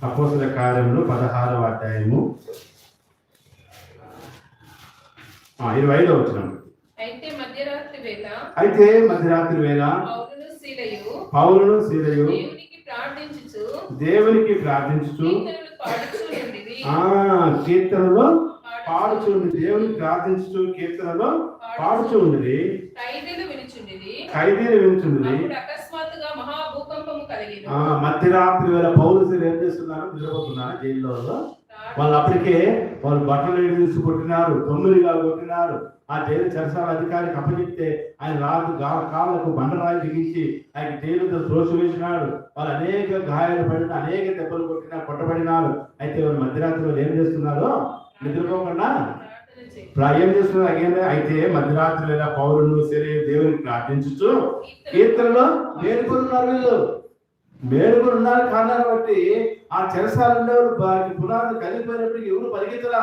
అపోస్తల కార్యములు 16వ అధ్యాయము 25వ వచనం. అయితే మధ్యరాత్రి వేళ పౌలును సీలయు దేవునికి ప్రార్థించుచు కీర్తనలో పాడుచుండి దేవునికి ప్రార్థించుచు కీర్తనలో పాడుచుండి ఖైదీలు వినుచుండి. మధ్యరాత్రి వేళ పౌరులు ఏం చేస్తున్నారు? నిద్రపోతున్నారు జైల్లో. వాళ్ళు అప్పటికే వాళ్ళు బట్టలు తీసి కొట్టినారు, 9గా కొట్టినారు. ఆ జైలు చెరసాల అధికారికి అప్పచెప్తే ఆయన రాజు కాళ్ళకు బండరాయి బిగించి ఆయన జైలు త్రోసివేసినాడు. వాళ్ళు అనేక గాయాలు పడిన, అనేక దెబ్బలు కొట్టబడినారు. అయితే వాళ్ళు మధ్యరాత్రిలో ఏం చేస్తున్నారు? నిద్రపోకుండా ఏం చేస్తున్నారు? అయితే మధ్యరాత్రి లేదా పౌరులు సరే దేవునికి ప్రార్థించు కీర్తనలో మేలుకొన్నారు. వీళ్ళు మేలుకొని ఉన్నారు కారణాన్ని బట్టి ఆ చెరసాలలో పునాదులు కలిగిపోయినప్పుడు ఎవరు పరిగెత్తరా.